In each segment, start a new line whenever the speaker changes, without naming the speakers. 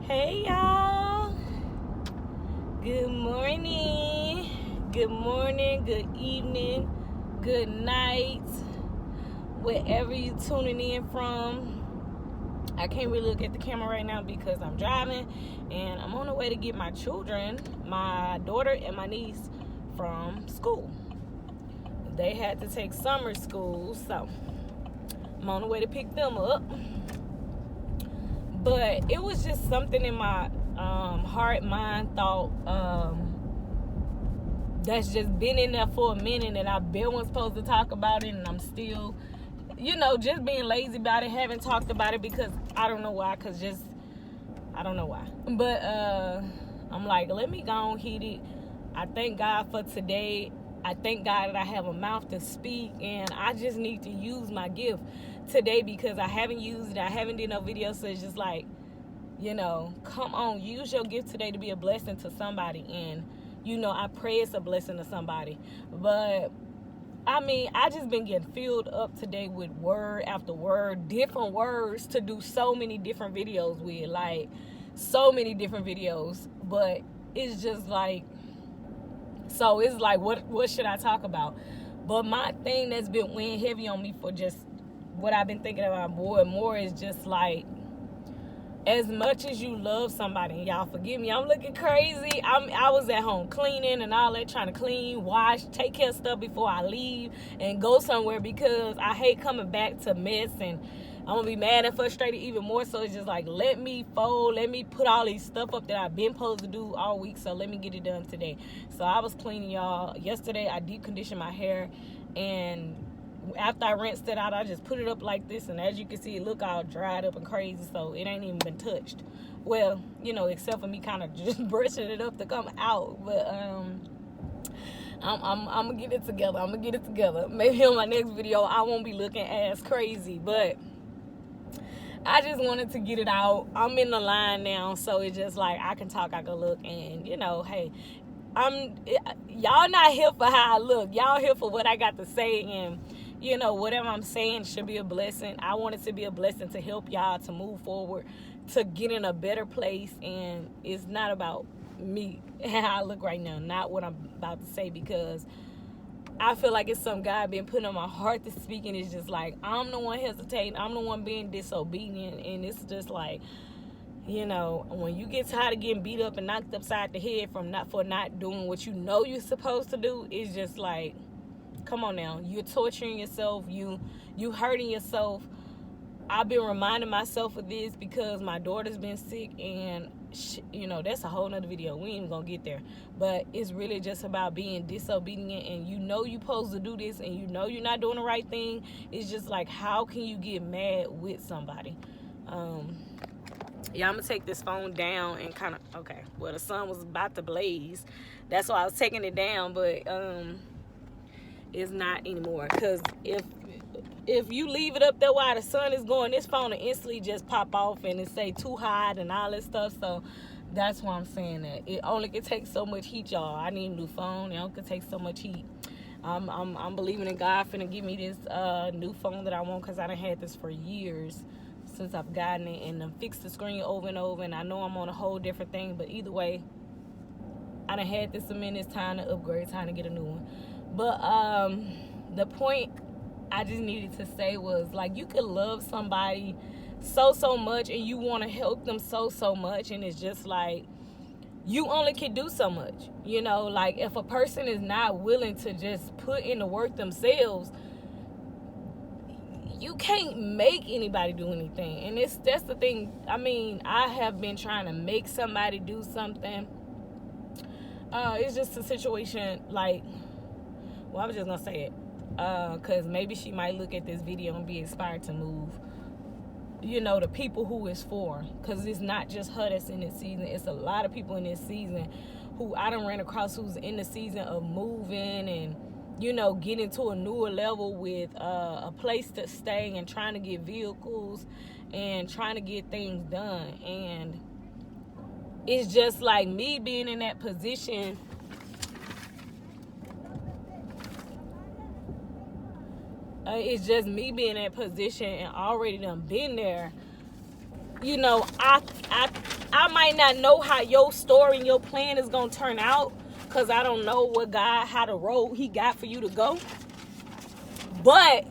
Hey y'all, good morning, good evening, good night, wherever you tuning in from. I can't really look at the camera right now because I'm driving and I'm on the way to get my children, my daughter and my niece, from school. They had to take summer school, so I'm on the way to pick them up. But it was just something in my heart, mind, thought that's just been in there for a minute, and I've been supposed to talk about it, and I'm still, just being lazy about it. Haven't talked about it because I don't know why, I don't know why. But I'm like, let me go and hit it. I thank God for today. I thank God that I have a mouth to speak, and I just need to use my gift today because I haven't used it. I haven't did no video, so it's just like, come on, use your gift today to be a blessing to somebody. And I pray it's a blessing to somebody. But I just been getting filled up today with word after word, different words to do so many different videos with, like so many different videos. But it's just like, so it's like, what should I talk about? But my thing that's been weighing heavy on me for just what I've been thinking about more and more is just like, as much as you love somebody, and y'all forgive me, I'm looking crazy. I was at home cleaning and all that, trying to clean, wash, take care of stuff before I leave and go somewhere, because I hate coming back to mess, and I'm gonna be mad and frustrated even more. So it's just like, let me fold, let me put all these stuff up that I've been supposed to do all week, so let me get it done today. So I was cleaning, y'all. Yesterday I deep conditioned my hair, and after I rinsed it out, I just put it up like this, and as you can see, it look all dried up and crazy, so it ain't even been touched. Well, except for me kind of just brushing it up to come out. But I'm gonna get it together. Maybe on my next video I won't be looking as crazy, but I just wanted to get it out. I'm in the line now, so it's just like, I can talk, I can look, and hey, y'all not here for how I look. Y'all here for what I got to say, and whatever I'm saying should be a blessing. I want it to be a blessing to help y'all to move forward, to get in a better place. And it's not about me and how I look right now, not what I'm about to say, because I feel like it's some God been putting on my heart to speak, and it's just like, I'm the one hesitating, I'm the one being disobedient. And it's just like, when you get tired of getting beat up and knocked upside the head for not doing what you're supposed to do, it's just like, come on now, you're torturing yourself, you hurting yourself. I've been reminding myself of this because my daughter's been sick, and that's a whole nother video. We ain't even gonna get there. But it's really just about being disobedient, and you're supposed to do this, and you're not doing the right thing. It's just like, how can you get mad with somebody? Yeah, I'm gonna take this phone down and kind of, okay, well, the sun was about to blaze, that's why I was taking it down, but it's not anymore, because if you leave it up there while the sun is going, this phone will instantly just pop off and it say too hot and all this stuff. So that's why I'm saying that it only can take so much heat, y'all. I need a new phone. It only can take so much heat. I'm believing in God finna give me this new phone that I want, because I done had this for years since I've gotten it, and fixed the screen over and over, and I know I'm on a whole different thing, but either way, I done had this a minute. It's time to upgrade, time to get a new one. But the point I just needed to say was, like, you could love somebody so much, and you want to help them so much, and it's just like, you only can do so much. Like, if a person is not willing to just put in the work themselves, you can't make anybody do anything. And that's the thing. I have been trying to make somebody do something. It's just a situation, like, well, I was just gonna say it, because maybe she might look at this video and be inspired to move, the people who it's for, because it's not just her that's in this season. It's a lot of people in this season who I done ran across, who's in the season of moving and getting to a newer level with a place to stay, and trying to get vehicles and trying to get things done. And it's just like, me being in that position, it's just me being in that position and already done been there. you know, I might not know how your story and your plan is gonna turn out, because I don't know what God, how the road he got for you to go. But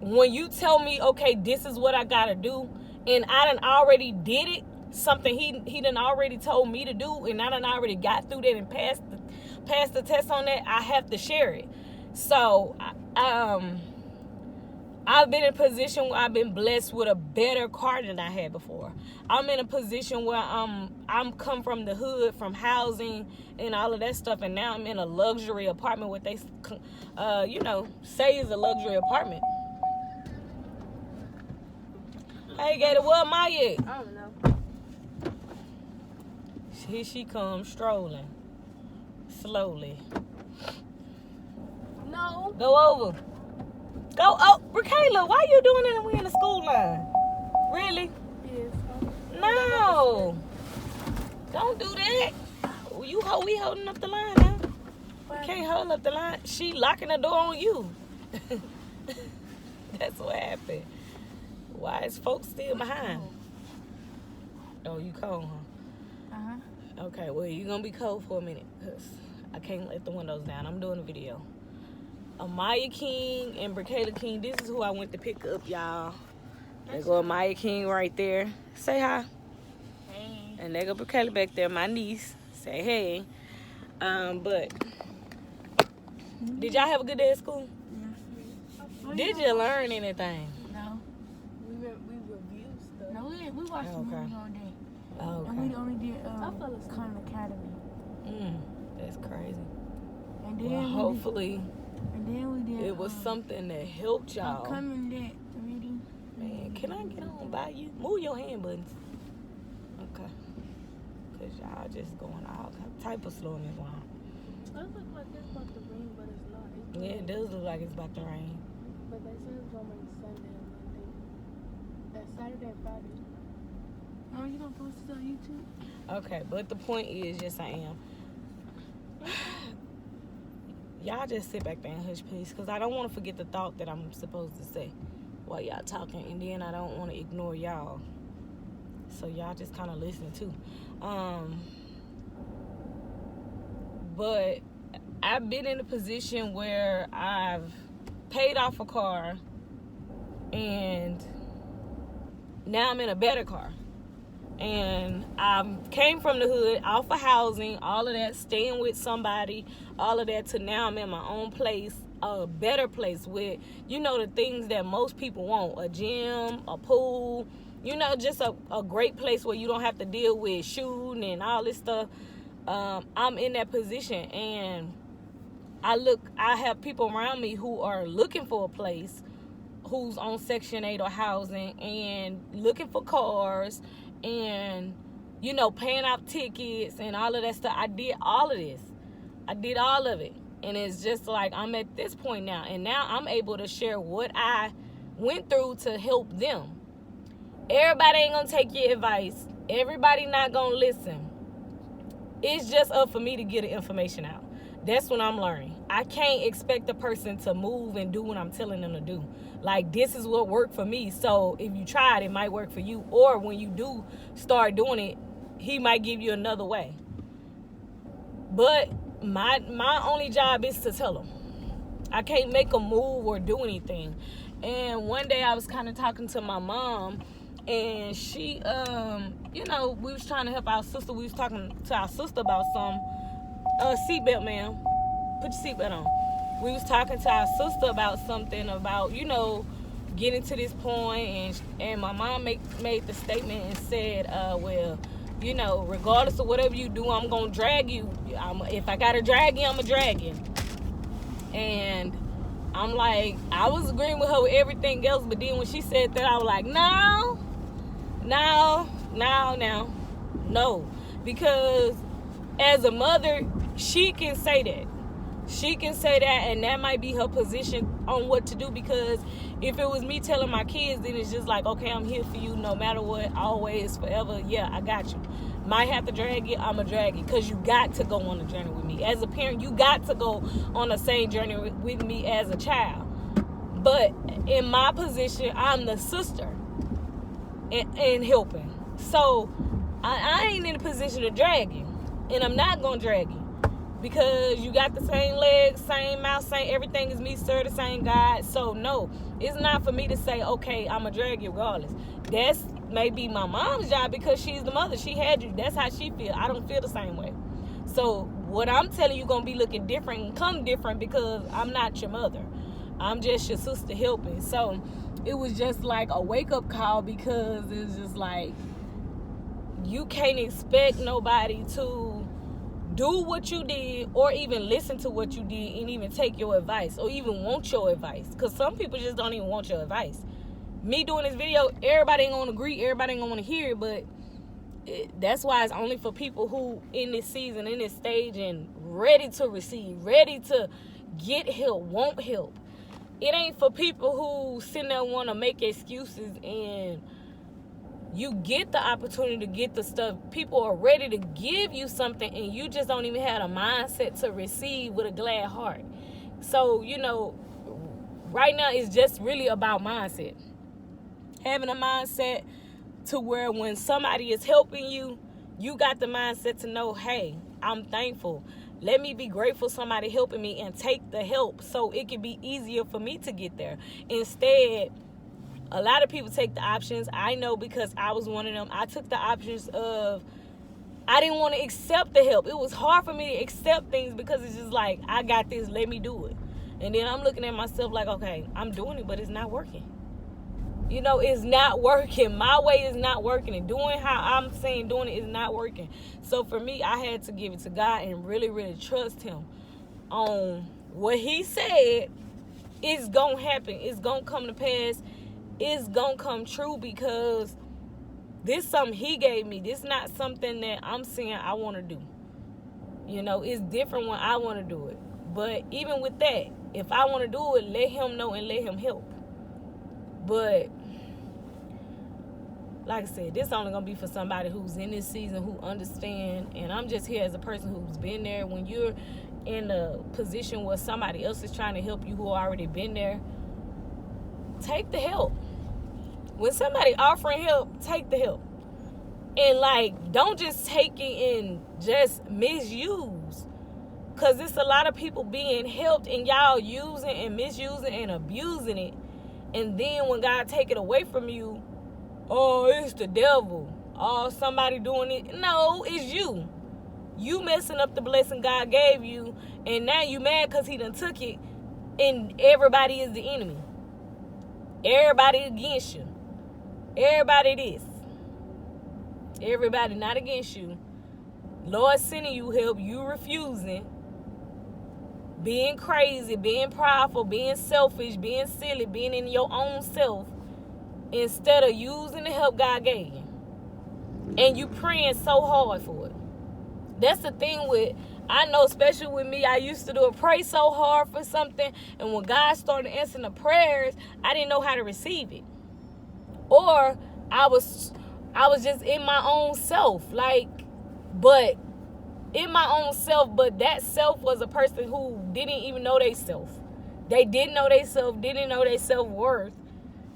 when you tell me, okay, this is what I gotta do, and I done already did it, something he done already told me to do, and I done already got through that and passed the test on that, I have to share it. So I've been in a position where I've been blessed with a better car than I had before. I'm in a position where I'm come from the hood, from housing and all of that stuff, and now I'm in a luxury apartment, what they say is a luxury apartment. Hey, Gator, where am I at?
I don't know.
Here she comes strolling slowly.
No.
Go over. Go. Oh, Rakayla, why you doing it and we in the school line? Really?
Yes.
No. Don't do that. We holding up the line now. We can't hold up the line. She locking the door on you. That's what happened. Why is folks still behind? Oh, you cold, huh?
Uh-huh.
Okay, well, you're going to be cold for a minute, because I can't let the windows down. I'm doing a video. Amaya King and Brakayla King, this is who I went to pick up, y'all. There go Amaya King right there. Say hi.
Hey.
And there go Brakayla back there, my niece. Say hey. But did y'all have a good day at school?
Yeah.
Did you learn anything?
No. We reviewed stuff. No, we watched the
Okay.
movie all day.
Oh, okay.
And we only did Khan Academy.
That's crazy.
And then
Well, hopefully
we did
it was something that helped y'all.
Coming that reading.
Man, can I get on by you? Move your hand buttons. Okay. Because y'all just going all type of slowness on.
It looks like it's about to rain, but it's not.
Yeah, it does look like it's about to rain.
But they said it's going to rain Sunday and Monday. That's Saturday and Friday. Oh, you going to post it on YouTube?
Okay, but the point is, yes, I am. Y'all just sit back there and hush, please, because I don't want to forget the thought that I'm supposed to say while y'all talking, and then I don't want to ignore y'all. So y'all just kind of listen too. But I've been in a position where I've paid off a car, and now I'm in a better car. And I came from the hood, off of housing, all of that, staying with somebody, all of that, to now I'm in my own place, a better place with, the things that most people want. A gym, a pool, just a great place where you don't have to deal with shooting and all this stuff. I'm in that position, and I have people around me who are looking for a place, who's on Section 8 or housing, and looking for cars, and paying out tickets and all of that stuff. I did all of this. I did all of it. And it's just like I'm at this point now, and now I'm able to share what I went through to help them. Everybody ain't gonna take your advice. Everybody not gonna listen. It's just up for me to get the information out. That's what I'm learning. I can't expect a person to move and do what I'm telling them to do. Like, this is what worked for me. So if you try it, it might work for you. Or when you do start doing it, he might give you another way. But my only job is to tell them. I can't make a move or do anything. And one day I was kind of talking to my mom, and she, we was trying to help our sister. We was talking to our sister about some seatbelt, ma'am. Put your seatbelt on. We was talking to our sister about something about, getting to this point, and my mom made the statement and said, regardless of whatever you do, I'm gonna drag you. If I gotta drag you, I'm gonna drag you. And I'm like, I was agreeing with her with everything else, but then when she said that, I was like, no, because as a mother, she can say that. She can say that, and that might be her position on what to do, because if it was me telling my kids, then it's just like, okay, I'm here for you no matter what, always, forever. Yeah, I got you. Might have to drag you, I'm going to drag you, because you got to go on a journey with me. As a parent, you got to go on the same journey with me as a child. But in my position, I'm the sister. and helping. So I ain't in a position to drag you, and I'm not gonna drag you because you got the same legs, same mouth, same everything is me, sir, the same God. So no, it's not for me to say, okay, I'm gonna drag you regardless. That's maybe my mom's job because she's the mother. She had you. That's how she feel. I don't feel the same way. So what I'm telling you gonna be looking different and come different because I'm not your mother. I'm just your sister helping. So it was just like a wake-up call because it's just like you can't expect nobody to do what you did or even listen to what you did and even take your advice or even want your advice, because some people just don't even want your advice. Me doing this video, everybody ain't gonna agree, everybody ain't gonna want to hear it, but that's why it's only for people who in this season, in this stage, and ready to receive, ready to get help, want help. It ain't for people who sitting there want to make excuses, and you get the opportunity to get the stuff. People are ready to give you something, and you just don't even have a mindset to receive with a glad heart. So, right now it's just really about mindset. Having a mindset to where when somebody is helping you, you got the mindset to know, hey, I'm thankful. Let me be grateful somebody helping me and take the help so it can be easier for me to get there. Instead, a lot of people take the options. I know because I was one of them. I took the options of I didn't want to accept the help. It was hard for me to accept things because it's just like, I got this, let me do it. And then I'm looking at myself like, okay, I'm doing it, but it's not working. It's not working. My way is not working. And doing how I'm saying doing it is not working. So for me, I had to give it to God and really, really trust him on what he said is going to happen. It's going to come to pass. It's going to come true because this is something he gave me. This is not something that I'm saying I want to do. It's different when I want to do it. But even with that, if I want to do it, let him know and let him help. But like I said, this only going to be for somebody who's in this season, who understand. And I'm just here as a person who's been there. When you're in a position where somebody else is trying to help you who already been there, take the help. When somebody offering help, take the help. And don't just take it and just misuse. Because it's a lot of people being helped and y'all using and misusing and abusing it. And then when God take it away from you, oh, it's the devil. Oh, somebody doing it. No, it's you. You messing up the blessing God gave you. And now you mad because he done took it. And everybody is the enemy. Everybody against you. Everybody this. Everybody not against you. Lord sending you help. You refusing. Being crazy, being prideful, being selfish, being silly, being in your own self, instead of using the help God gave you. And you praying so hard for it. That's the thing I know, especially with me, I used to pray so hard for something, and when God started answering the prayers, I didn't know how to receive it. Or I was just in my own self, but that self was a person who didn't even know they self. They didn't know they self, didn't know their self-worth.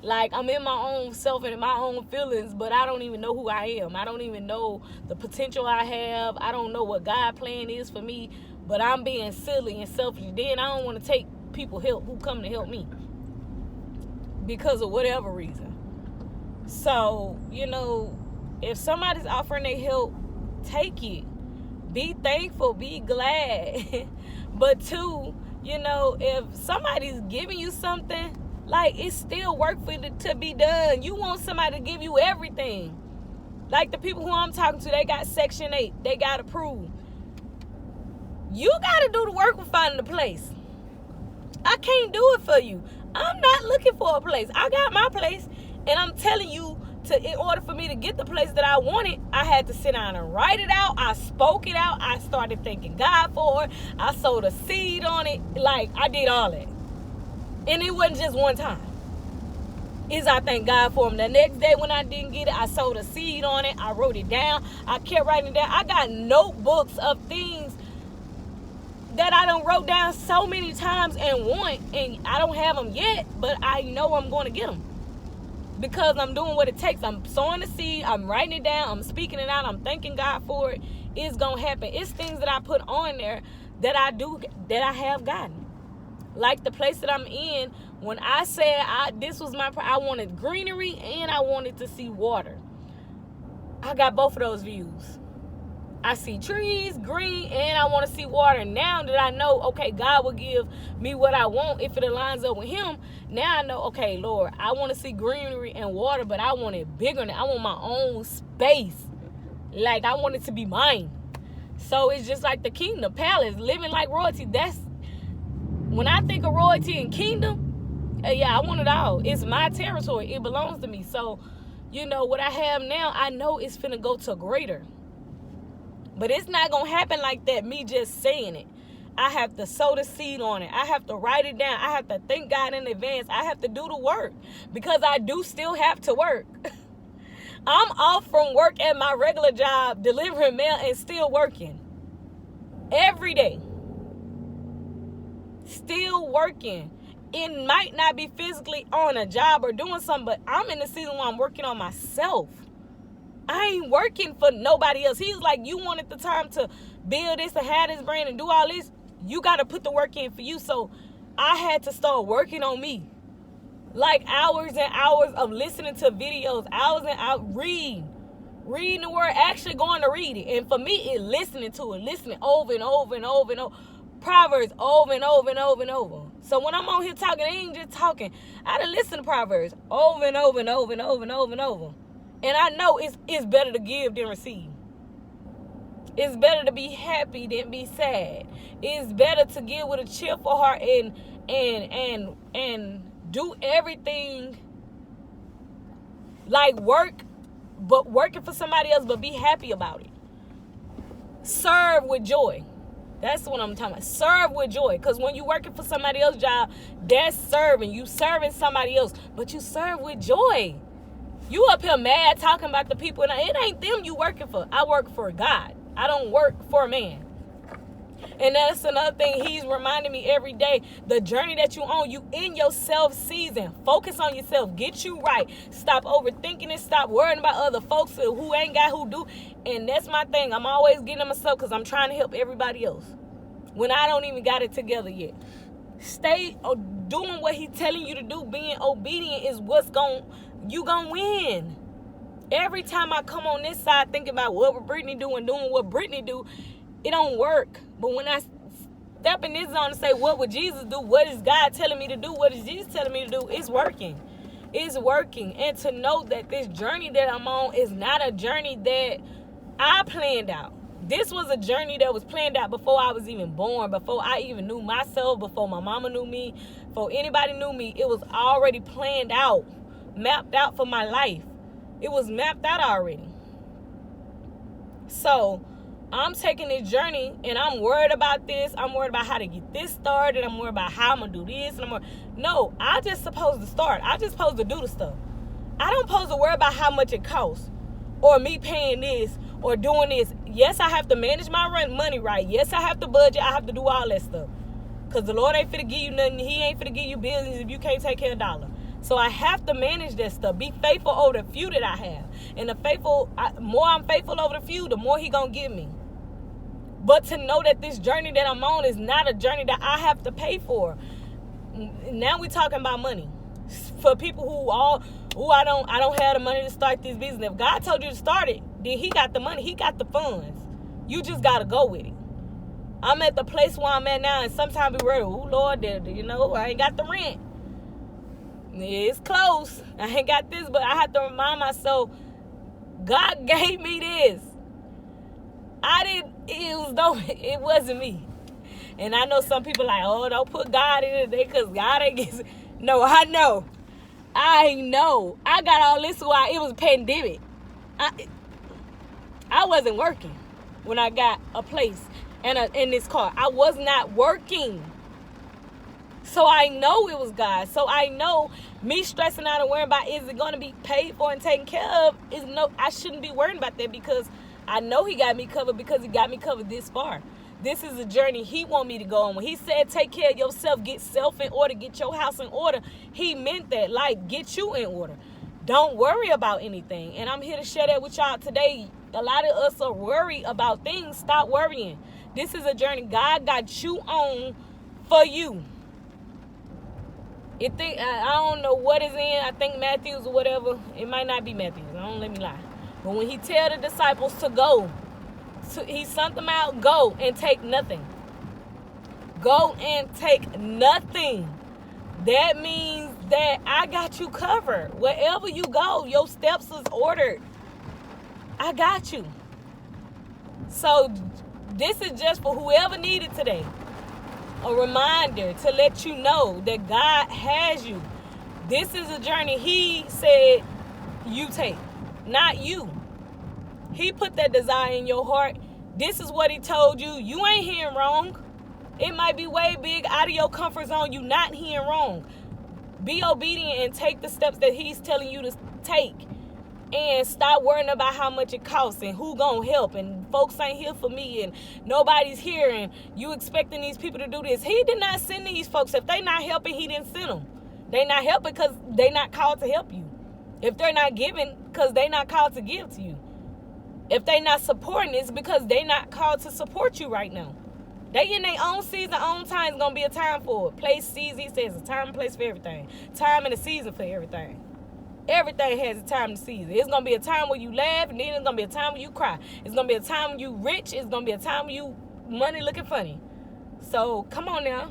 I'm in my own self and in my own feelings, but I don't even know who I am. I don't even know the potential I have. I don't know what God's plan is for me, but I'm being silly and selfish. Then I don't want to take people help who come to help me because of whatever reason. So, if somebody's offering their help, take it. Be thankful, be glad. But two, if somebody's giving you something, it's still work for it to be done. You want somebody to give you everything. The people who I'm talking to, they got Section 8. They got approved. You got to do the work of finding the place. I can't do it for you. I'm not looking for a place. I got my place, and I'm telling you, in order for me to get the place that I wanted, I had to sit down and write it out. I spoke it out. I started thanking God for it. I sowed a seed on it. I did all that. And it wasn't just one time. I thank God for him. The next day when I didn't get it, I sowed a seed on it. I wrote it down. I kept writing it down. I got notebooks of things that I done wrote down so many times and want. And I don't have them yet, but I know I'm going to get them. because I'm doing what it takes. I'm sowing the seed. I'm writing it down. I'm speaking it out. I'm thanking God for it. It's going to happen. It's things that I put on there that I have gotten. Like the place that I'm in, when I said this was I wanted greenery and I wanted to see water. I got both of those views. I see trees, green, and I want to see water. Now that I know, okay, God will give me what I want if it aligns up with him. Now I know, okay, Lord, I want to see greenery and water, but I want it bigger. I want my own space. Like, I want it to be mine. So it's just like the kingdom, palace, living like royalty. That's, when I think of royalty and kingdom, yeah, I want it all. It's my territory. It belongs to me. So, you know, what I have now, I know it's finna go to greater. But it's not going to happen like that, me just saying it. I have to sow the seed on it. I have to write it down. I have to thank God in advance. I have to do the work because I do still have to work. I'm off from work at my regular job, delivering mail and still working. Every day. Still working. It might not be physically on a job or doing something, but I'm in the season where I'm working on myself. I ain't working for nobody else. He's like, you wanted the time to build this and have this brand and do all this. You got to put the work in for you. So I had to start working on me. Like hours and hours of listening to videos, hours and hours, reading the word, actually going to read it. And for me, it's listening to it, listening over and over and over and over. Proverbs over and over and over and over. So when I'm on here talking, I ain't just talking. I done listen to Proverbs over and over and over and over and over and over. And I know it's better to give than receive. It's better to be happy than be sad. It's better to give with a cheerful heart and do everything like work, but working for somebody else, but be happy about it. Serve with joy. That's what I'm talking about. Serve with joy. Because when you working for somebody else's job, that's serving. You serving somebody else, but you serve with joy. You up here mad talking about the people. It ain't them you working for. I work for God. I don't work for a man. And that's another thing he's reminding me every day. The journey that you on, you in your self season. Focus on yourself. Get you right. Stop overthinking it. Stop worrying about other folks who ain't got who do. And that's my thing. I'm always getting to myself because I'm trying to help everybody else when I don't even got it together yet. Stay doing what he's telling you to do. Being obedient is you gonna win. Every time I come on this side thinking about what Brittany do and doing what Brittany do, it don't work. But when I step in this zone and say, what would Jesus do? What is God telling me to do? What is Jesus telling me to do? It's working. It's working. And to know that this journey that I'm on is not a journey that I planned out. This was a journey that was planned out before I was even born, before I even knew myself, before my mama knew me, before anybody knew me. It was already planned out, mapped out for my life. It was mapped out already. So I'm taking this journey and I'm worried about this. I'm worried about how to get this started. I'm worried about how I'm going to do this. No, I just supposed to start. I just supposed to do the stuff. I don't supposed to worry about how much it costs or me paying this or doing this. Yes, I have to manage my money right. Yes, I have to budget. I have to do all that stuff. Because the Lord ain't finna give you nothing. He ain't finna give you billions if you can't take care of a dollar. So I have to manage that stuff. Be faithful over the few that I have. And the more I'm faithful over the few, the more he gonna give me. But to know that this journey that I'm on is not a journey that I have to pay for. Now we're talking about money. For people who I don't have the money to start this business. If God told you to start it, then he got the money. He got the funds. You just got to go with it. I'm at the place where I'm at now, and sometimes we worry, oh, Lord, I ain't got the rent. It's close. I ain't got this, but I have to remind myself, God gave me this. It wasn't me. And I know some people like, oh, don't put God in it because God ain't get. No, I know. I got all this while it was a pandemic. I wasn't working when I got a place and in this car. I was not working. So I know it was God. So I know me stressing out and worrying about is it going to be paid for and taken care of I shouldn't be worrying about that because I know he got me covered because he got me covered this far. This is a journey he want me to go on. When he said take care of yourself, get self in order, get your house in order, he meant that. Like, get you in order. Don't worry about anything. And I'm here to share that with y'all today. A lot of us are worried about things. Stop worrying. This is a journey God got you on for you. I don't know what is in. I think Matthews or whatever. It might not be Matthews. Don't let me lie. But when he tell the disciples to go, he sent them out, go and take nothing. Go and take nothing. That means that I got you covered. Wherever you go, your steps is ordered. I got you. So this is just for whoever needed today. A reminder to let you know that God has you. This is a journey he said you take, not you. He put that desire in your heart. This is what he told you. You ain't hearing wrong. It might be way big out of your comfort zone. You not hearing wrong. Be obedient and take the steps that he's telling you to take. And stop worrying about how much it costs and who gonna help and folks ain't here for me and nobody's here and you expecting these people to do this. He did not send these folks. If they not helping, he didn't send them. They not helping because they not called to help you. If they're not giving, because they not called to give to you. If they not supporting, it's because they not called to support you right now. They in their own season, own time is gonna be a time for it. Place, season, he says a time and place for everything. Time and a season for everything. Everything has a time and season. It's going to be a time where you laugh, and then it's going to be a time when you cry. It's going to be a time when you rich. It's going to be a time when you money looking funny. So, come on now.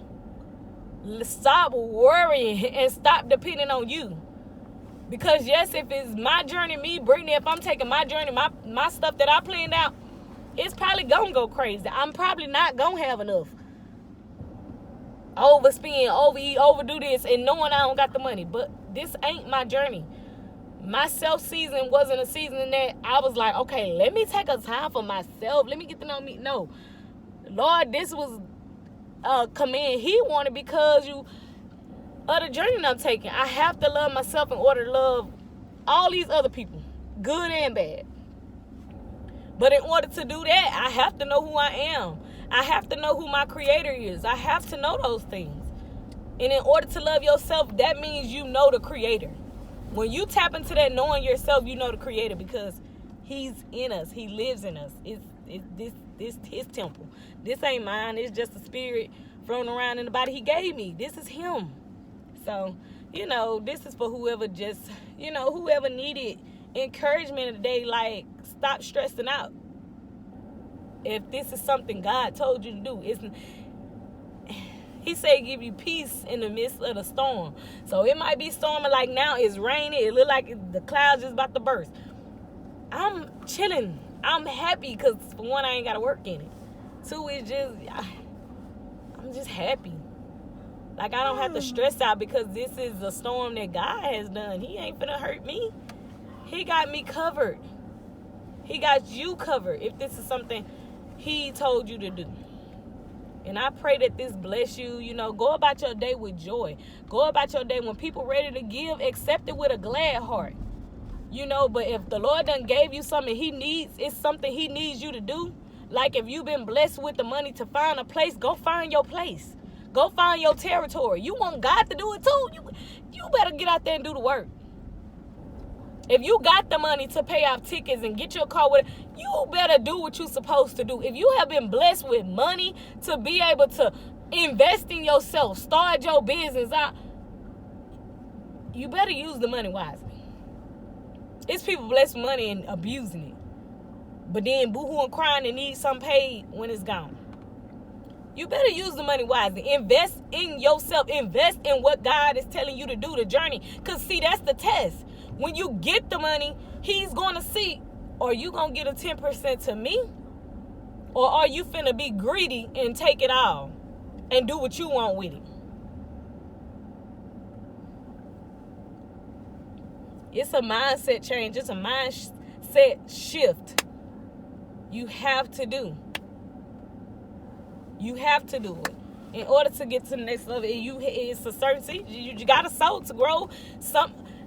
Stop worrying and stop depending on you. Because, yes, if it's my journey, me, Brittany, if I'm taking my journey, my stuff that I planned out, it's probably going to go crazy. I'm probably not going to have enough. Overspend, overeat, overdo this, and knowing I don't got the money. But this ain't my journey. My self-season wasn't a season that I was like, okay, let me take a time for myself. Let me get to know me. No. Lord, this was a command he wanted because of the journey I'm taking. I have to love myself in order to love all these other people, good and bad. But in order to do that, I have to know who I am. I have to know who my creator is. I have to know those things. And in order to love yourself, that means you know the creator. When you tap into that knowing yourself, you know the creator because he's in us. He lives in us. It's his temple. This ain't mine. It's just a spirit floating around in the body he gave me. This is him. So, this is for whoever whoever needed encouragement today. Like, stop stressing out. If this is something God told you to do, he said give you peace in the midst of the storm. So it might be storming like now. It's raining. It look like the clouds is about to burst. I'm chilling. I'm happy because, for one, I ain't got to work in it. Two, I'm just happy. Like, I don't have to stress out because this is a storm that God has done. He ain't finna hurt me. He got me covered. He got you covered if this is something he told you to do. And I pray that this bless you. Go about your day with joy. Go about your day when people ready to give, accept it with a glad heart. But if the Lord done gave you something it's something he needs you to do. Like if you've been blessed with the money to find a place, go find your place. Go find your territory. You want God to do it too? You better get out there and do the work. If you got the money to pay off tickets and get your car with it, you better do what you're supposed to do. If you have been blessed with money to be able to invest in yourself, start your business out, you better use the money wisely. It's people blessed with money and abusing it. But then boo-hoo and crying and need something paid when it's gone. You better use the money wisely. Invest in yourself. Invest in what God is telling you to do, the journey. Because, see, that's the test. When you get the money, he's going to see, are you going to get a 10% to me? Or are you finna be greedy and take it all and do what you want with it? It's a mindset change. It's a mindset shift. You have to do. You have to do it. In order to get to the next level, it's a certain seed. You got to sow to grow.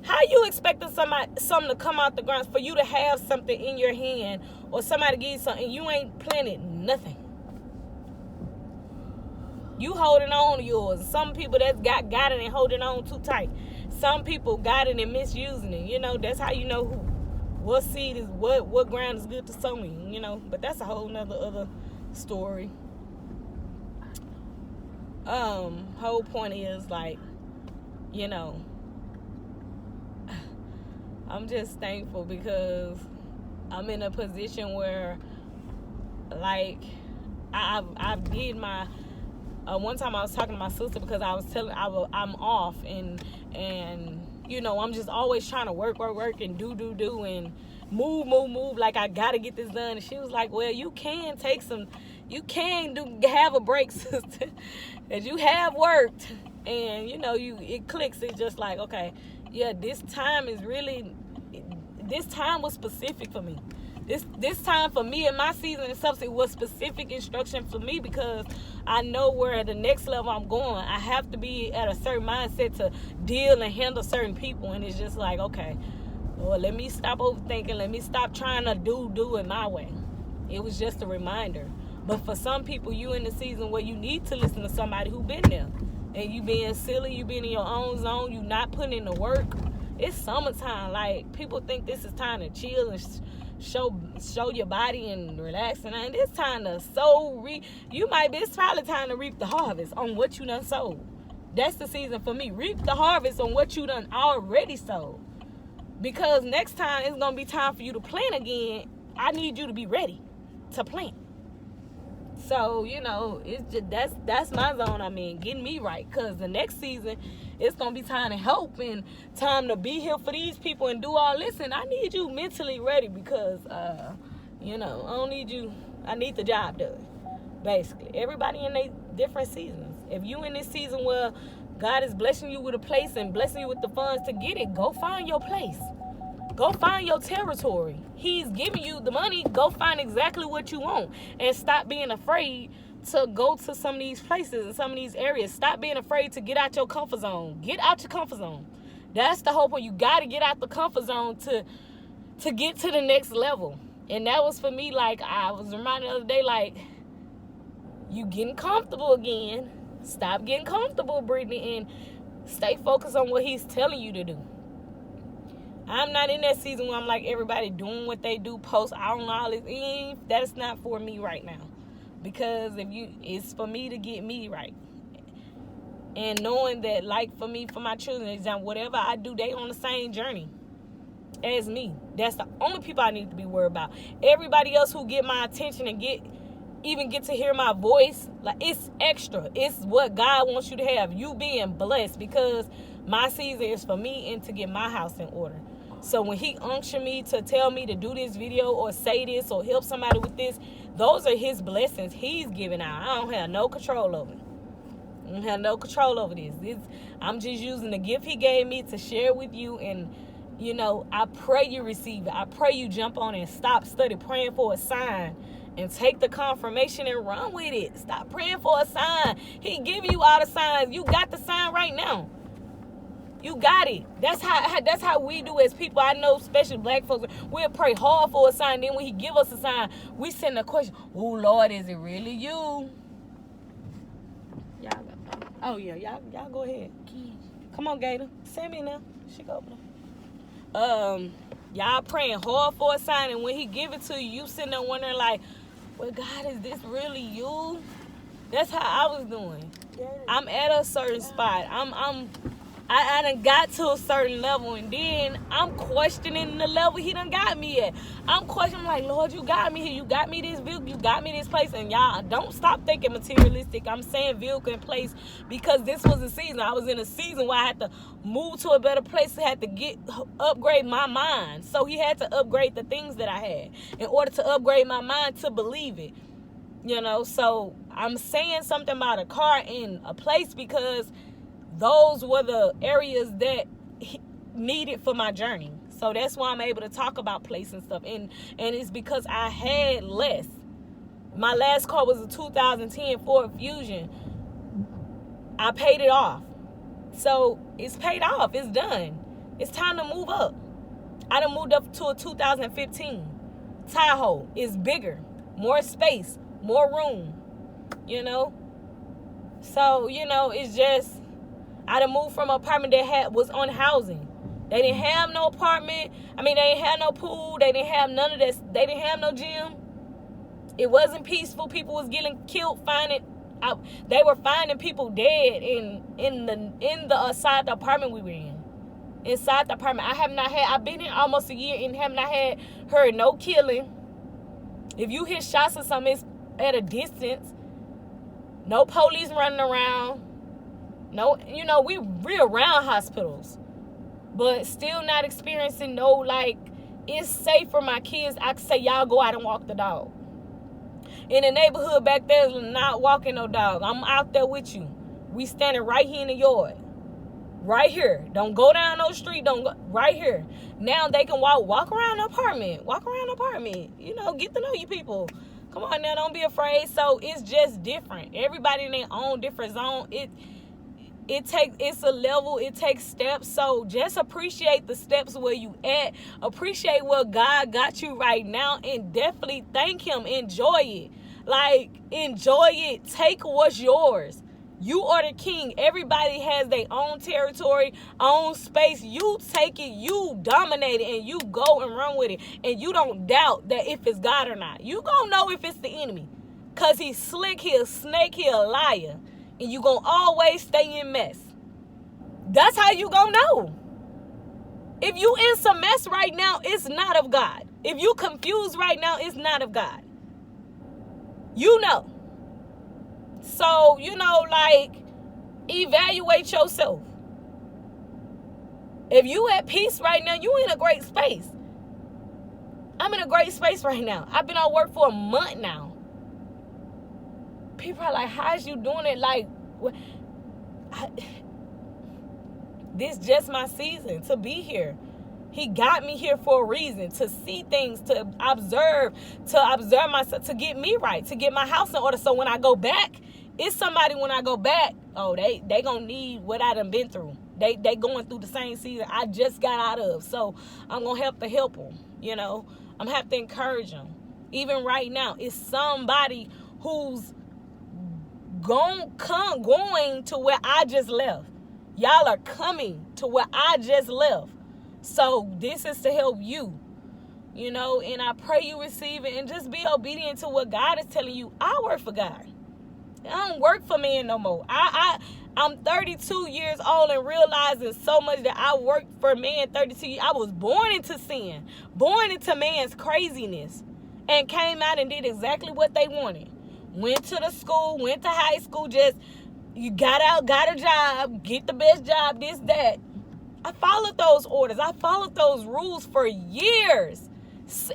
How you expecting something to come out the ground for you to have something in your hand or somebody give you something? You ain't planted nothing. You holding on to yours. Some people that's got it and holding on too tight. some people got it and misusing it. You know, that's how you know what seed is what ground is good to sow in. You know, but that's a whole nother other story. Whole point is, like, you know, I'm just thankful because I'm in a position where, like, I did my. One time I was talking to my sister because I was telling I'm off and you know, I'm just always trying to work and do and move like I gotta get this done. And she was like, well, you can have a break, sister, as you have worked, and you know, it clicks. It's just like, okay, yeah, this time was specific for me. This time for me and my season and substance was specific instruction for me because I know where at the next level I'm going. I have to be at a certain mindset to deal and handle certain people. And it's just like, okay, well, let me stop overthinking. Let me stop trying to do it my way. It was just a reminder. But for some people, you in the season where you need to listen to somebody who been there. And you being silly, you being in your own zone, you not putting in the work. It's summertime. Like, people think this is time to chill and show your body and relax, and it's time to sow. It's probably time to reap the harvest on what you done sowed. That's the season for me. Reap the harvest on what you done already sowed, because next time it's gonna be time for you to plant again. I need you to be ready to plant. So, you know, it's just that's my zone I'm in, getting me right, because the next season it's gonna be time to help and time to be here for these people and do all this. And I need you mentally ready because you know, I need the job done. Basically, everybody in their different seasons. If you in this season where God is blessing you with a place and blessing you with the funds to get it, go find your place. Go find your territory. He's giving you the money. Go find exactly what you want. And stop being afraid to go to some of these places and some of these areas. Stop being afraid to get out your comfort zone. Get out your comfort zone. That's the whole point. You got to get out the comfort zone to get to the next level. And that was for me. Like, I was reminded the other day, like, you getting comfortable again. Stop getting comfortable, Brittany, and stay focused on what he's telling you to do. I'm not in that season where I'm like everybody doing what they do, post out on all this. That's not for me right now. Because it's for me to get me right. And knowing that, like, for me, for my children, whatever I do, they on the same journey as me. That's the only people I need to be worried about. Everybody else who get my attention and even get to hear my voice, like, it's extra. It's what God wants you to have. You being blessed, because my season is for me and to get my house in order. So when he unctioned me to tell me to do this video or say this or help somebody with this, those are his blessings he's giving out. I don't have no control over it. I don't have no control over this. I'm just using the gift he gave me to share with you. And, you know, I pray you receive it. I pray you jump on and stop study praying for a sign and take the confirmation and run with it. Stop praying for a sign. He give you all the signs. You got the sign right now. You got it. That's how we do as people. I know, especially black folks, we'll pray hard for a sign. Then when he give us a sign, we send a question. Oh, Lord, is it really you? Y'all go. Oh, yeah. Y'all go ahead. Come on, Gator. Send me now. She go over there. Y'all praying hard for a sign, and when he give it to you, you sitting there wondering, like, well, God, is this really you? That's how I was doing. I'm at a certain spot. I done got to a certain level, and then I'm questioning the level he done got me at. I'm questioning, like, Lord, you got me here. You got me this vehicle. You got me this place. And y'all, don't stop thinking materialistic. I'm saying vehicle and place because this was a season. I was in a season where I had to move to a better place. I had to upgrade my mind. So he had to upgrade the things that I had in order to upgrade my mind to believe it. You know, so I'm saying something about a car and a place because those were the areas that needed for my journey. So that's why I'm able to talk about place and stuff. And it's because I had less. My last car was a 2010 Ford Fusion. I paid it off. So it's paid off. It's done. It's time to move up. I done moved up to a 2015 Tahoe. It's bigger, more space, more room, you know. So, you know, it's just, I done moved from an apartment that was on housing. They didn't have no apartment. I mean, they didn't have no pool. They didn't have none of this. They didn't have no gym. It wasn't peaceful. People was getting killed, they were finding people dead in the side the apartment we were in. Inside the apartment. I've been here almost a year and have not heard no killing. If you hear shots or something, it's at a distance. No police running around. No, we around hospitals. But still not experiencing no, like, it's safe for my kids. I can say, y'all go out and walk the dog. In the neighborhood back there, not walking no dog. I'm out there with you. We standing right here in the yard. Right here. Don't go down no street. Don't go. Right here. Now they can walk around the apartment. Walk around the apartment. Get to know you people. Come on now, don't be afraid. So it's just different. Everybody in their own different zone. It's a level. It takes steps. So just appreciate the steps where you at. Appreciate where God got you right now, and definitely thank Him. Enjoy it. Like, enjoy it. Take what's yours. You are the king. Everybody has their own territory, own space. You take it, you dominate it, and you go and run with it. And you don't doubt that if it's God or not. You gonna know if it's the enemy. Because he's slick, he a snake, he a liar. And you gonna always stay in mess. That's how you gonna know. If you in some mess right now, it's not of God. If you confused right now, it's not of God. You know. So, like, evaluate yourself. If you at peace right now, you in a great space. I'm in a great space right now. I've been on work for a month now. People are like, how's you doing it? Like, this just my season to be here. He got me here for a reason, to see things, to observe myself, to get me right, to get my house in order. So when I go back, it's somebody when I go back, they gonna need what I done been through. They going through the same season I just got out of. So I'm gonna help them, I'm gonna have to encourage them. Even right now, it's somebody who's going to where I just left. Y'all are coming to where I just left. So this is to help you, and I pray you receive it and just be obedient to what God is telling you. I work for God. I don't work for man no more. I'm 32 years old and realizing so much that I worked for man 32 years. I was born into sin, born into man's craziness, and came out and did exactly what they wanted. Went to the school, went to high school, you got out, got a job, get the best job, this, that. I followed those orders. I followed those rules for years.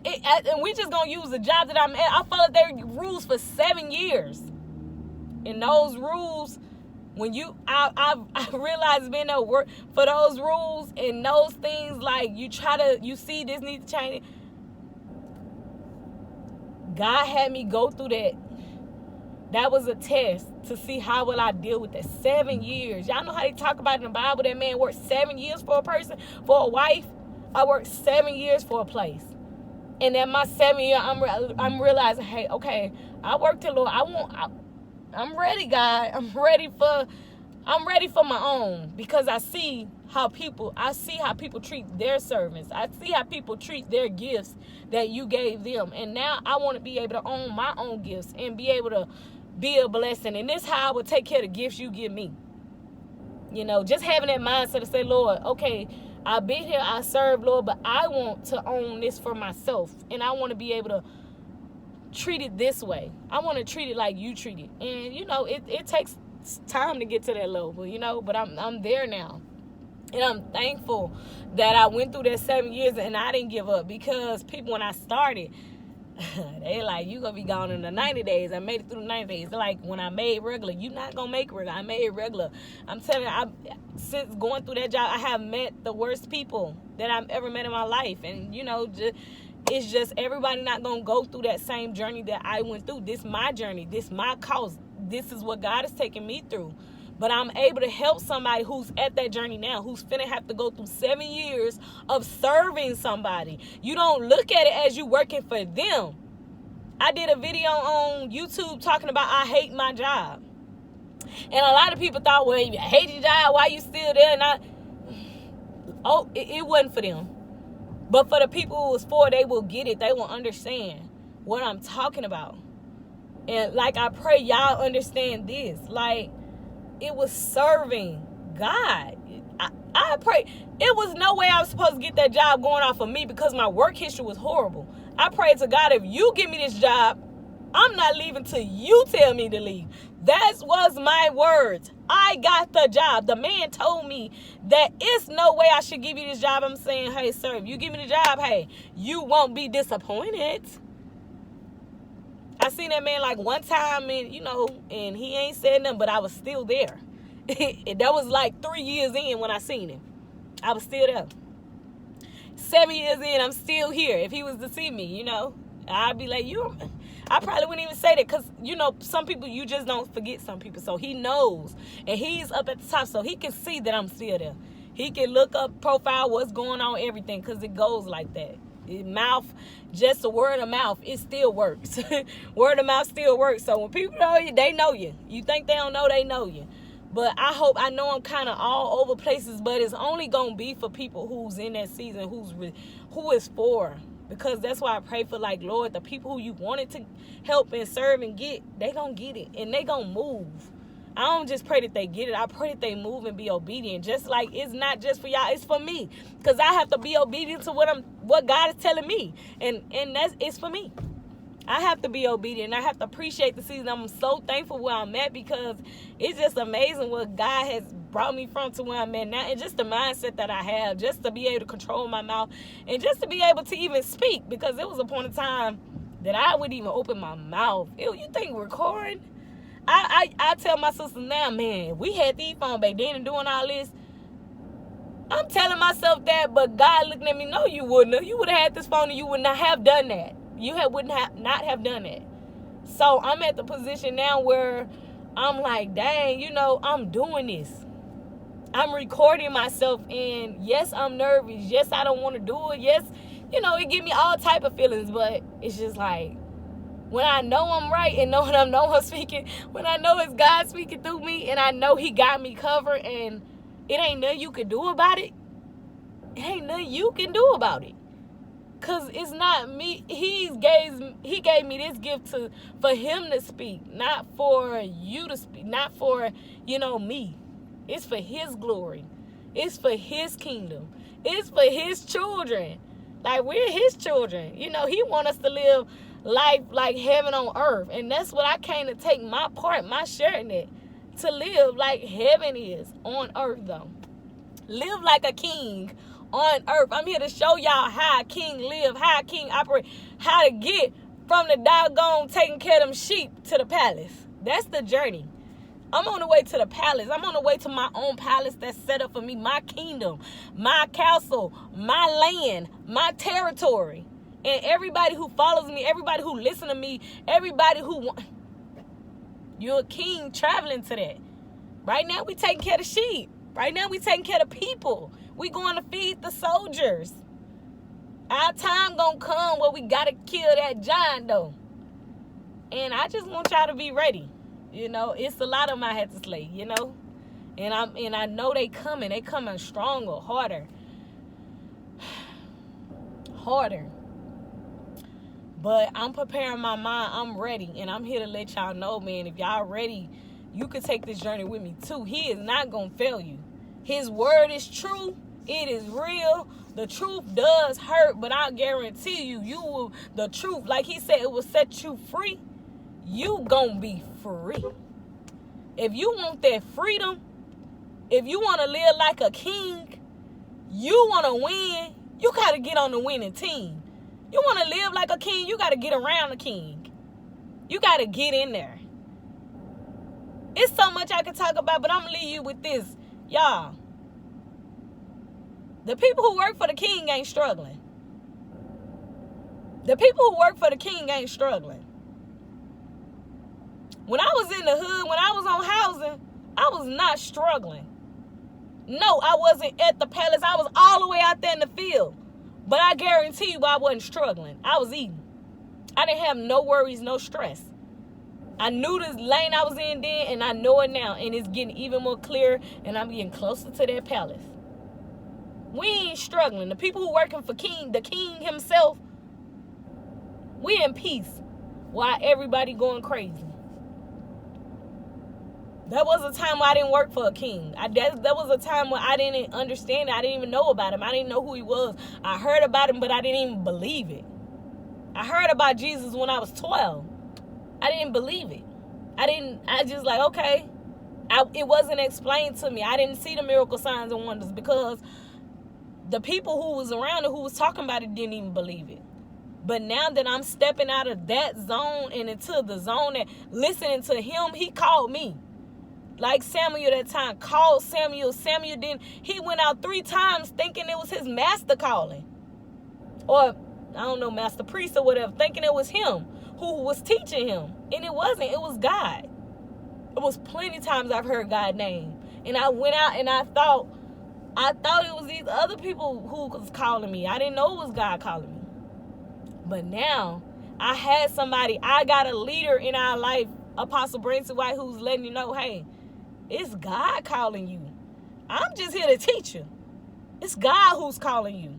And we just going to use the job that I'm at. I followed their rules for 7 years. And those rules, when I realized being at work for those rules and those things, like you see this needs to change. God had me go through that. That was a test to see how will I deal with that. 7 years. Y'all know how they talk about in the Bible that man worked 7 years for a person, for a wife. I worked 7 years for a place. And at my 7 year, I'm realizing, hey, okay, I worked till Lord. I'm ready, God. I'm ready for my own, because I see how people treat their servants. I see how people treat their gifts that you gave them. And now I want to be able to own my own gifts and be able to be a blessing. And this is how I would take care of the gifts you give me. Just having that mindset to say, Lord, okay, I've been here, I serve, Lord, but I want to own this for myself. And I want to be able to treat it this way. I want to treat it like you treat it. And, it takes time to get to that level, but I'm there now. And I'm thankful that I went through that 7 years and I didn't give up, because people, when I started, they like, you gonna be gone in the 90 days. I made it through the 90 days. They're like, when I made regular, you not gonna make regular. I made regular. I'm telling you, since going through that job, I have met the worst people that I've ever met in my life. And, it's just everybody not gonna go through that same journey that I went through. This my journey. This my cause. This is what God is taking me through. But I'm able to help somebody who's at that journey now, who's finna have to go through 7 years of serving somebody. You don't look at it as you working for them. I did a video on YouTube talking about I hate my job. And a lot of people thought, well, if you hate your job, why you still there? And it wasn't for them. But for the people who was for, they will get it. They will understand what I'm talking about. And like, I pray y'all understand this. Like, it was serving God. I pray. It was no way I was supposed to get that job going off of me because my work history was horrible. I prayed to God, if you give me this job, I'm not leaving till you tell me to leave. That was my words. I got the job. The man told me that it's no way I should give you this job. I'm saying, hey, sir, if you give me the job, hey, you won't be disappointed. I seen that man like one time, and and he ain't said nothing, but I was still there. That was like 3 years in when I seen him. I was still there. 7 years in, I'm still here. If he was to see me, I'd be like, I probably wouldn't even say that because, some people, you just don't forget some people. So he knows. And he's up at the top, so he can see that I'm still there. He can look up profile, what's going on, everything, because it goes like that. Just a word of mouth, it still works. Word of mouth still works. So when people know you, they know you. You think they don't know, they know you. But I know I'm kind of all over places, but it's only going to be for people who's in that season, who is for. Because that's why I pray for, like, Lord, the people who you wanted to help and serve and get, they going to get it. And they going to move. I don't just pray that they get it. I pray that they move and be obedient. Just like it's not just for y'all, it's for me. Because I have to be obedient to what God is telling me. And it's for me. I have to be obedient. I have to appreciate the season. I'm so thankful where I'm at because it's just amazing what God has brought me from to where I'm at now. And just the mindset that I have, just to be able to control my mouth and just to be able to even speak. Because there was a point in time that I wouldn't even open my mouth. Ew, you think recording? I tell my sister now, man, we had these phones back then and doing all this. I'm telling myself that, but God looking at me, no, you wouldn't have. You would have had this phone and you would not have done that. You would not have done it. So I'm at the position now where I'm like, dang, I'm doing this. I'm recording myself, and yes, I'm nervous. Yes, I don't want to do it. Yes, it give me all type of feelings, but it's just like when I know I'm right and when I know I'm speaking, when I know it's God speaking through me, and I know He got me covered, and it ain't nothing you can do about it. It ain't nothing you can do about it. Because it's not me. He gave me this gift for Him to speak, not for you to speak, not for, me. It's for His glory. It's for His kingdom. It's for His children. Like, we're His children. He wants us to live life like heaven on earth. And that's what I came to take my part, my share in it. To live like heaven is on earth, though. Live like a king on earth. I'm here to show y'all how a king live, how a king operate, how to get from the doggone taking care of them sheep to the palace. That's the journey. I'm on the way to the palace. I'm on the way to my own palace that's set up for me, my kingdom, my castle, my land, my territory. And everybody who follows me, everybody who listens to me, everybody who you're a king traveling to that. Right now we taking care of the sheep. Right now we taking care of people. We going to feed the soldiers. Our time gonna come where we gotta kill that giant though. And I just want y'all to be ready. It's a lot of them I had to slay, And I know they coming. They coming stronger, harder. Harder. But I'm preparing my mind. I'm ready. And I'm here to let y'all know, man, if y'all ready, you can take this journey with me too. He is not gonna fail you. His word is true. It is real. The truth does hurt, but I guarantee you will, the truth, like He said, it will set you free. You gonna be free. If you want that freedom, if you want to live like a king, you want to win, you got to get on the winning team. You want to live like a king, you got to get around a king. You got to get in there. It's so much I can talk about, but I'm going to leave you with this. Y'all, the people who work for the king ain't struggling. The people who work for the king ain't struggling. When I was in the hood, when I was on housing, I was not struggling. No, I wasn't at the palace. I was all the way out there in the field. But I guarantee you I wasn't struggling. I was eating. I didn't have no worries, no stress. I knew this lane I was in then, and I know it now, and it's getting even more clear, and I'm getting closer to that palace. We ain't struggling. The people who working for the king himself, we in peace, while everybody going crazy. There was a time where I didn't work for a king. There was a time where I didn't understand it. I didn't even know about him. I didn't know who he was. I heard about him, but I didn't even believe it. I heard about Jesus when I was 12. I didn't believe it. I just like, okay. It wasn't explained to me. I didn't see the miracle signs and wonders because the people who was around it, who was talking about it, didn't even believe it. But now that I'm stepping out of that zone and into the zone that listening to him, he called me. Like Samuel that time called Samuel. Samuel didn't. He went out 3 times thinking it was his master calling. Or, I don't know, master priest or whatever, thinking it was him who was teaching him. And it wasn't. It was God. It was plenty times I've heard God's name. And I went out and I thought it was these other people who was calling me. I didn't know it was God calling me. But now, I had somebody, I got a leader in our life, Apostle Branson White, who's letting you know, hey, it's God calling you. I'm just here to teach you. It's God who's calling you.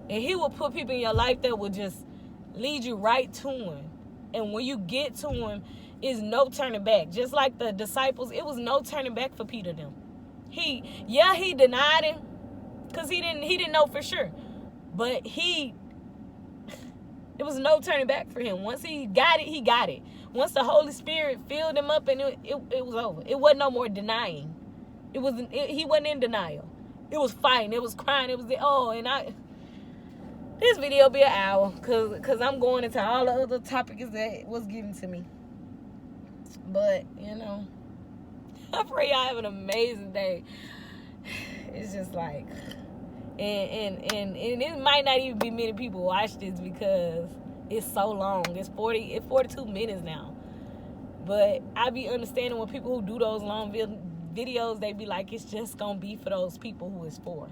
And he will put people in your life that will just lead you right to him. And when you get to him, it's no turning back. Just like the disciples, it was no turning back for Peter them. He denied him because he didn't know for sure. But it was no turning back for him. Once he got it, he got it. Once the Holy Spirit filled him up, and it was over. It wasn't no more denying. He wasn't in denial. It was fighting. It was crying. It was this video be an hour because I'm going into all the other topics that was given to me. But I pray y'all have an amazing day. It's just like, and it might not even be many people watch this because it's so long. It's 42 minutes now. But I be understanding when people who do those long videos, they be like, it's just gonna be for those people who it's for.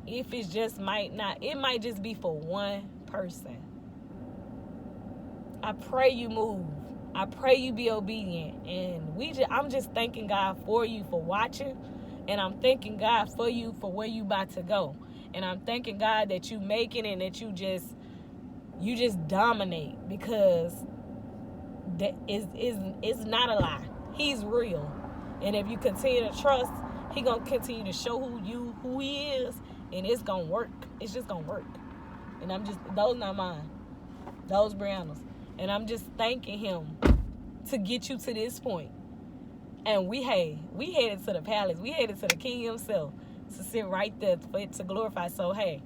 If it just might not, it might just be for one person. I pray you move. I pray you be obedient. And I'm just thanking God for you for watching. And I'm thanking God for you for where you about to go. And I'm thanking God that you make it and that you just dominate, because that is not a lie. He's real. And if you continue to trust, he gonna continue to show who he is, and it's gonna work. It's just gonna work. And those not mine. Those Brianna's. And I'm just thanking him to get you to this point. And we headed to the palace. We headed to the king himself to sit right there for it to glorify. So, hey,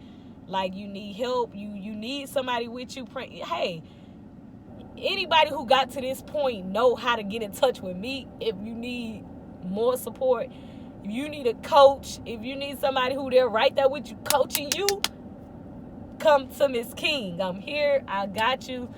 like you need help. You need somebody with you. Hey, anybody who got to this point know how to get in touch with me if you need more support. If you need a coach, if you need somebody who they're right there with you coaching you, come to Miss King. I'm here. I got you.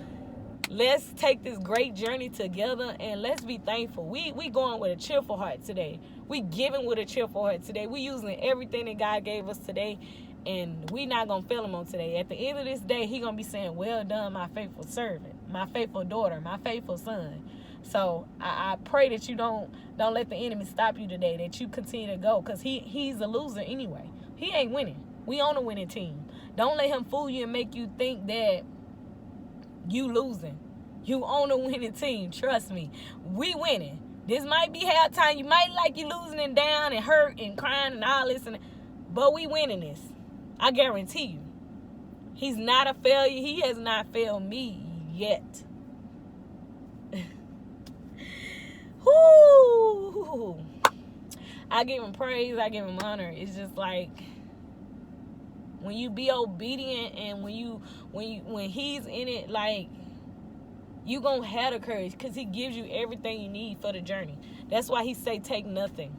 Let's take this great journey together and let's be thankful. We going with a cheerful heart today. We giving with a cheerful heart today. We using everything that God gave us today, and we not going to fail him on today. At the end of this day, he going to be saying, well done, my faithful servant, my faithful daughter, my faithful son. So I pray that you don't let the enemy stop you today, that you continue to go, because he's a loser anyway. He ain't winning. We on a winning team. Don't let him fool you and make you think that you losing. You on a winning team. Trust me. We winning. This might be halftime. You might like you losing and down and hurt and crying and all this, but we winning this. I guarantee you. He's not a failure. He has not failed me yet. Whoo! I give him praise. I give him honor. It's just like, when you be obedient and when he's in it, like, you gonna have the courage, because he gives you everything you need for the journey. That's why he say take nothing.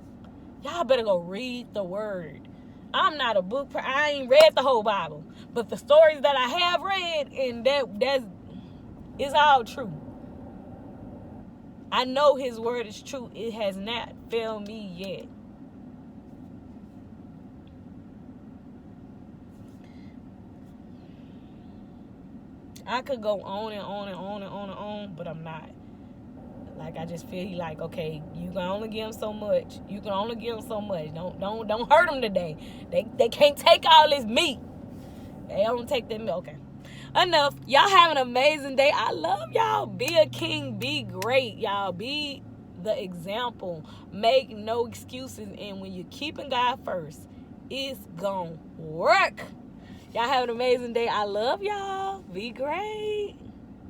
Y'all better go read the word. I'm not a book. I ain't read the whole Bible, but the stories that I have read, and that's is all true. I know his word is true. It has not failed me yet. I could go on and on and on and on and on, but I'm not. Like, I just feel he like, okay, you can only give him so much. You can only give him so much. Don't hurt him today. They can't take all this meat. They don't take that meat. Okay. Enough. Y'all have an amazing day. I love y'all. Be a king. Be great, y'all. Be the example. Make no excuses. And when you're keeping God first, it's gonna work. Y'all have an amazing day. I love y'all. Be great.